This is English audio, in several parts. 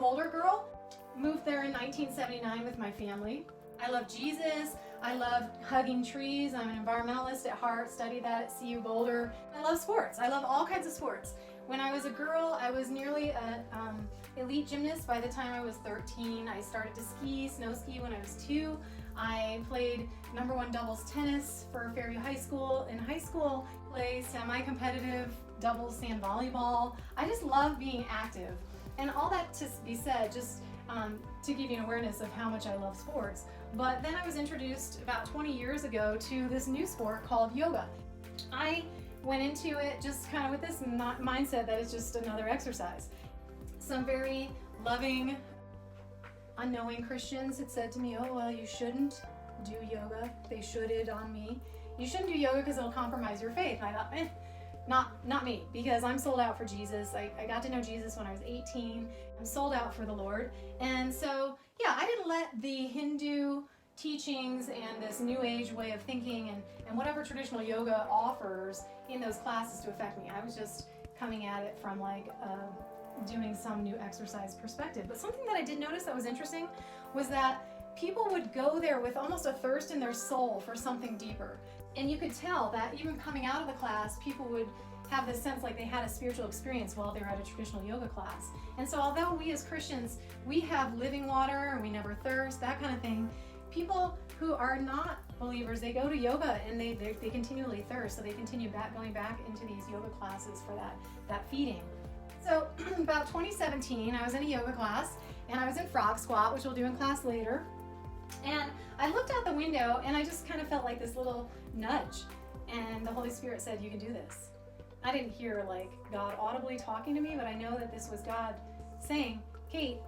Boulder girl. Moved there in 1979 with my family. I love Jesus. I love hugging trees. I'm an environmentalist at heart, studied that at CU Boulder. I love sports. I love all kinds of sports. When I was a girl, I was nearly an elite gymnast by the time I was 13. I started to ski, snow ski when I was 2. I played #1 doubles tennis for Fairview High School. In high school, played semi-competitive doubles sand volleyball. I just love being active. And all that to be said, just to give you an awareness of how much I love sports. But then I was introduced about 20 years ago to this new sport called yoga. I went into it just kind of with this mindset that it's just another exercise. Some very loving, unknowing Christians had said to me, oh, well, you shouldn't do yoga. They shoulded on me. You shouldn't do yoga because it'll compromise your faith. And I thought, not me, because I'm sold out for Jesus. I got to know Jesus when I was 18. I'm sold out for the Lord. And so, yeah, I didn't let the Hindu teachings and this new age way of thinking and whatever traditional yoga offers in those classes to affect me. I was just coming at it from like doing some new exercise perspective. But something that I did notice that was interesting was that people would go there with almost a thirst in their soul for something deeper. And you could tell that even coming out of the class, people would have this sense like they had a spiritual experience while they were at a traditional yoga class. And so although we as Christians, we have living water and we never thirst, that kind of thing, people who are not believers, they go to yoga and they continually thirst, so they continue going back into these yoga classes for that feeding. So about 2017, I was in a yoga class and I was in frog squat, which we'll do in class later. And I looked out the window and I just kind of felt like this little nudge. And the Holy Spirit said, you can do this. I didn't hear like God audibly talking to me, but I know that this was God saying, Kate,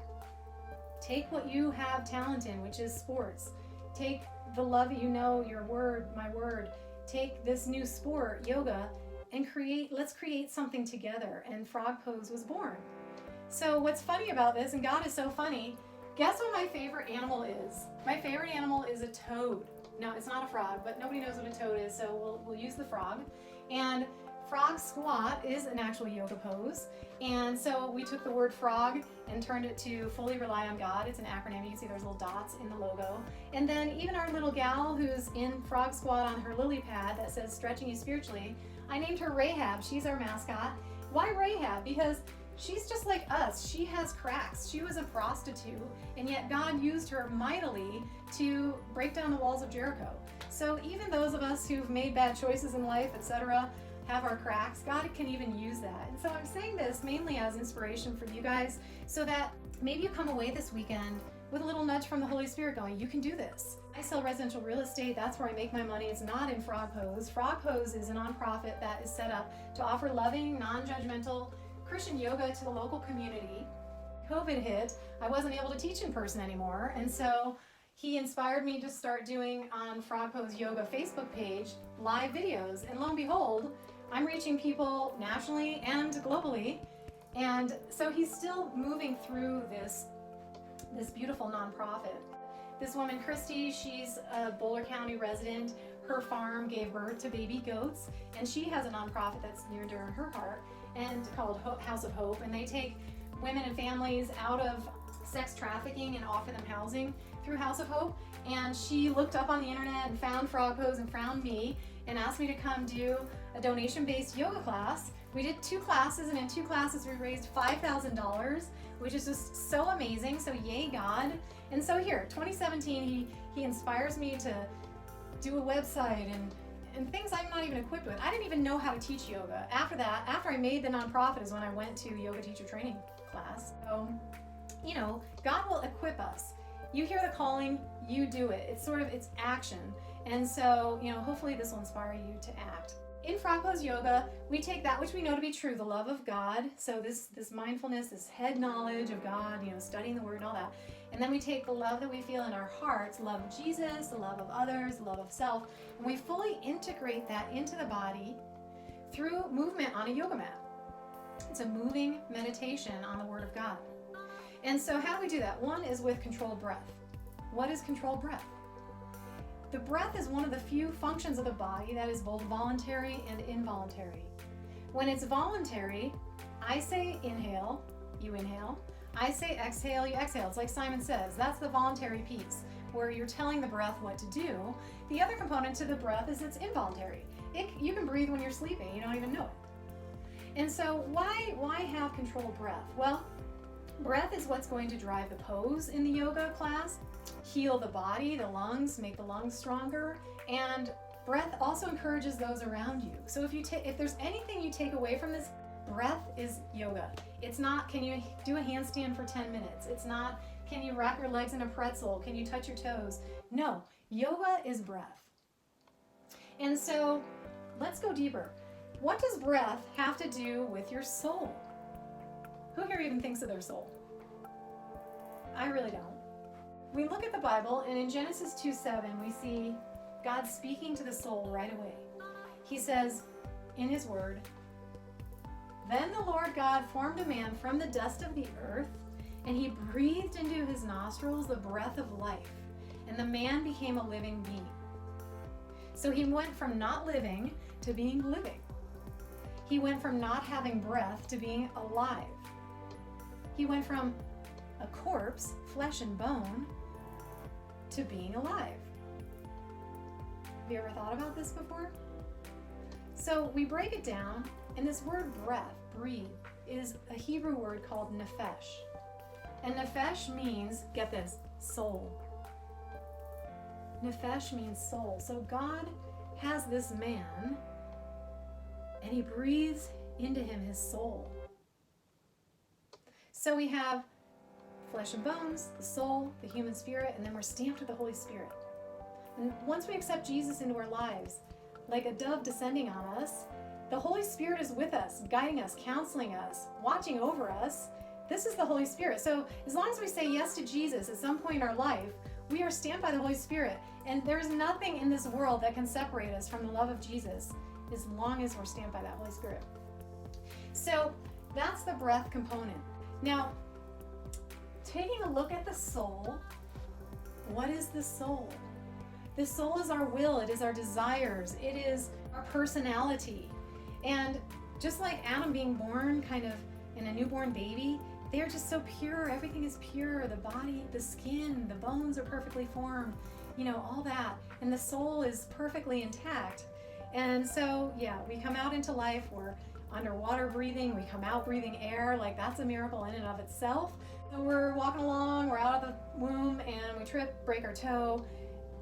take what you have talent in, which is sports. Take the love that you know, your word, my word. Take this new sport, yoga, and let's create something together. And frog pose was born. So what's funny about this, and God is so funny, guess what my favorite animal is? My favorite animal is a toad. No, it's not a frog, but nobody knows what a toad is, so we'll use the frog. And frog squat is an actual yoga pose. And so we took the word frog and turned it to fully rely on God. It's an acronym. You can see there's little dots in the logo. And then even our little gal who's in frog squat on her lily pad that says stretching you spiritually, I named her Rahab. She's our mascot. Why Rahab? Because she's just like us. She has cracks. She was a prostitute, and yet God used her mightily to break down the walls of Jericho. So even those of us who've made bad choices in life, etc., have our cracks, God can even use that. And so I'm saying this mainly as inspiration for you guys so that maybe you come away this weekend with a little nudge from the Holy Spirit going, you can do this. I sell residential real estate. That's where I make my money. It's not in Frog Pose. Frog Pose is a nonprofit that is set up to offer loving, non-judgmental Christian yoga to the local community. COVID hit. I wasn't able to teach in person anymore. And so he inspired me to start doing on Frog Pose Yoga Facebook page live videos. And lo and behold, I'm reaching people nationally and globally. And so he's still moving through this beautiful nonprofit. This woman, Christy, she's a Boulder County resident. Her farm gave birth to baby goats, and she has a nonprofit that's near and dear to her heart and called House of Hope. And they take women and families out of sex trafficking and offer them housing through House of Hope. And she looked up on the internet and found Frog Pose and found me and asked me to come do a donation-based yoga class. We did 2 classes, and in 2 classes we raised $5,000, which is just so amazing. So yay, God. And so here, 2017, he inspires me to do a website and things I'm not even equipped with. I didn't even know how to teach yoga. After that, after I made the nonprofit is when I went to yoga teacher training class. So, you know, God will equip us. You hear the calling, you do it. It's action. And so, you know, hopefully this will inspire you to act. In Frog Pose Yoga, we take that which we know to be true, the love of God. So this mindfulness, this head knowledge of God, you know, studying the word and all that. And then we take the love that we feel in our hearts, love of Jesus, the love of others, the love of self, and we fully integrate that into the body through movement on a yoga mat. It's a moving meditation on the word of God. And so how do we do that? One is with controlled breath. What is controlled breath? The breath is one of the few functions of the body that is both voluntary and involuntary. When it's voluntary, I say inhale, you inhale. I say exhale, you exhale. It's like Simon says. That's the voluntary piece where you're telling the breath what to do. The other component to the breath is it's involuntary. You can breathe when you're sleeping. You don't even know it. And so why have controlled breath? Well, breath is what's going to drive the pose in the yoga class, heal the body, the lungs, make the lungs stronger, and breath also encourages those around you. So if there's anything you take away from this, breath is yoga. It's not, can you do a handstand for 10 minutes? It's not, can you wrap your legs in a pretzel? Can you touch your toes? No, yoga is breath. And so let's go deeper. What does breath have to do with your soul? Who here even thinks of their soul? I really don't. We look at the Bible, and in Genesis 2:7, we see God speaking to the soul right away. He says in his word, "Then the Lord God formed a man from the dust of the earth, and he breathed into his nostrils the breath of life, and the man became a living being." So he went from not living to being living. He went from not having breath to being alive. He went from a corpse, flesh and bone, to being alive. Have you ever thought about this before? So we break it down, and this word breath, breathe, is a Hebrew word called nephesh. And nephesh means, get this, soul. Nephesh means soul. So God has this man, and he breathes into him his soul. So we have flesh and bones, the soul, the human spirit, and then we're stamped with the Holy Spirit. And once we accept Jesus into our lives, like a dove descending on us, the Holy Spirit is with us, guiding us, counseling us, watching over us. This is the Holy Spirit. So as long as we say yes to Jesus at some point in our life, we are stamped by the Holy Spirit. And there's nothing in this world that can separate us from the love of Jesus as long as we're stamped by that Holy Spirit. So that's the breath component. Now, taking a look at the soul, what is the soul? The soul is our will, it is our desires, it is our personality. And just like Adam being born kind of in a newborn baby, they're just so pure, everything is pure, the body, the skin, the bones are perfectly formed, all that. And the soul is perfectly intact. And so, we come out into life, we're underwater breathing, we come out breathing air, like that's a miracle in and of itself. So we're walking along, we're out of the womb, and we trip, break our toe,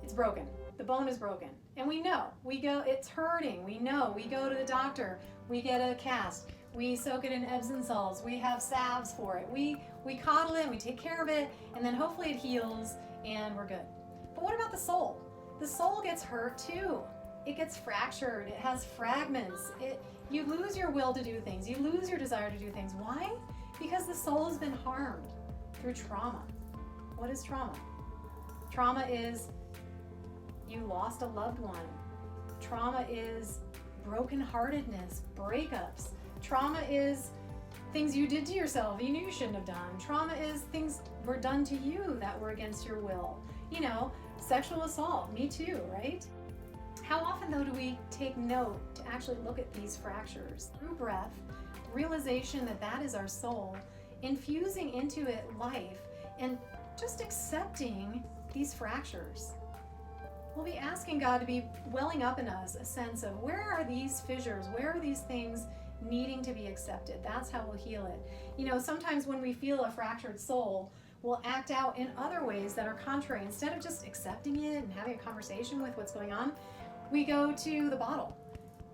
it's broken. The bone is broken. And we know, it's hurting, we know, we go to the doctor, we get a cast, we soak it in Epsom salts, we have salves for it, we coddle it, we take care of it, and then hopefully it heals and we're good. But what about the soul? The soul gets hurt too. It gets fractured, it has fragments, you lose your will to do things, you lose your desire to do things. Why? Because the soul has been harmed through trauma. What is trauma? Trauma is you lost a loved one. Trauma is brokenheartedness, breakups. Trauma is things you did to yourself you knew you shouldn't have done. Trauma is things were done to you that were against your will. Sexual assault, me too, right? How often though do we take note to actually look at these fractures? Through breath, realization that is our soul, infusing into it life, and just accepting these fractures. We'll be asking God to be welling up in us a sense of where are these fissures, where are these things needing to be accepted? That's how we'll heal it. Sometimes when we feel a fractured soul, we'll act out in other ways that are contrary. Instead of just accepting it and having a conversation with what's going on, we go to the bottle.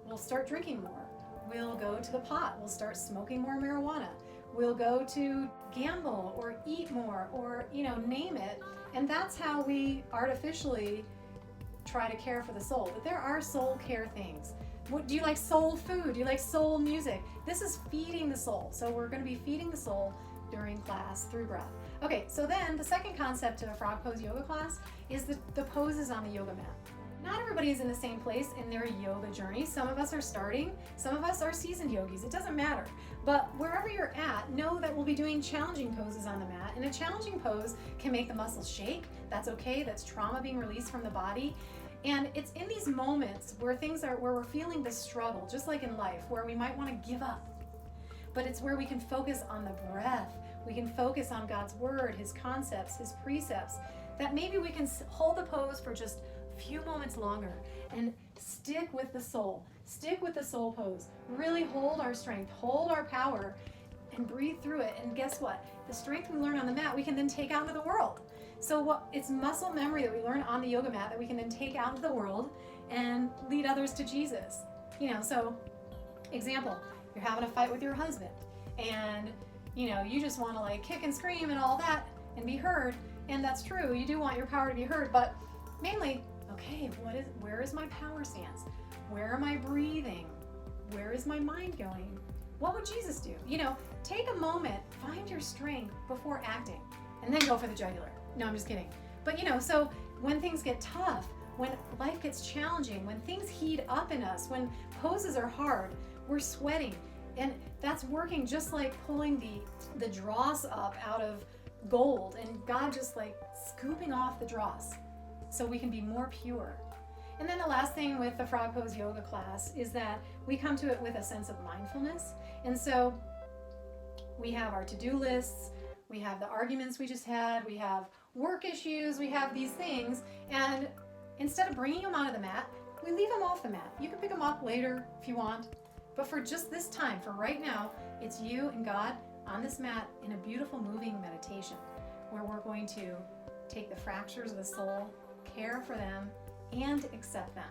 We'll start drinking more. We'll go to the pot. We'll start smoking more marijuana. We'll go to gamble or eat more or, name it. And that's how we artificially try to care for the soul. But there are soul care things. Do you like soul food? Do you like soul music? This is feeding the soul. So we're going to be feeding the soul during class through breath. Okay, so then the second concept of a frog pose yoga class is the poses on the yoga mat. Not everybody is in the same place in their yoga journey. Some of us are starting, some of us are seasoned yogis. It doesn't matter. But wherever you're at, know that we'll be doing challenging poses on the mat. And a challenging pose can make the muscles shake. That's okay. That's trauma being released from the body. And it's in these moments where where we're feeling the struggle, just like in life, where we might want to give up. but it's where we can focus on the breath. We can focus on God's word, his concepts, his precepts, that maybe we can hold the pose for just a few moments longer and stick with the soul. Stick with the soul pose. Really hold our strength, hold our power, and breathe through it. And guess what? The strength we learn on the mat, we can then take out into the world. So it's muscle memory that we learn on the yoga mat that we can then take out into the world and lead others to Jesus. So example, you're having a fight with your husband and you just want to like kick and scream and all that and be heard. And that's true. You do want your power to be heard, but mainly, okay, where is my power stance? Where am I breathing? Where is my mind going? What would Jesus do? Take a moment, find your strength before acting, and then go for the jugular. No, I'm just kidding. But so when things get tough, when life gets challenging, when things heat up in us, when poses are hard, we're sweating. And that's working just like pulling the dross up out of gold, and God just like scooping off the dross so we can be more pure. And then the last thing with the frog pose yoga class is that we come to it with a sense of mindfulness. And so we have our to-do lists, we have the arguments we just had, we have work issues, we have these things, and instead of bringing them onto the mat, we leave them off the mat. You can pick them up later if you want, but for just this time, for right now, it's you and God on this mat in a beautiful moving meditation where we're going to take the fractures of the soul, care for them, and accept them.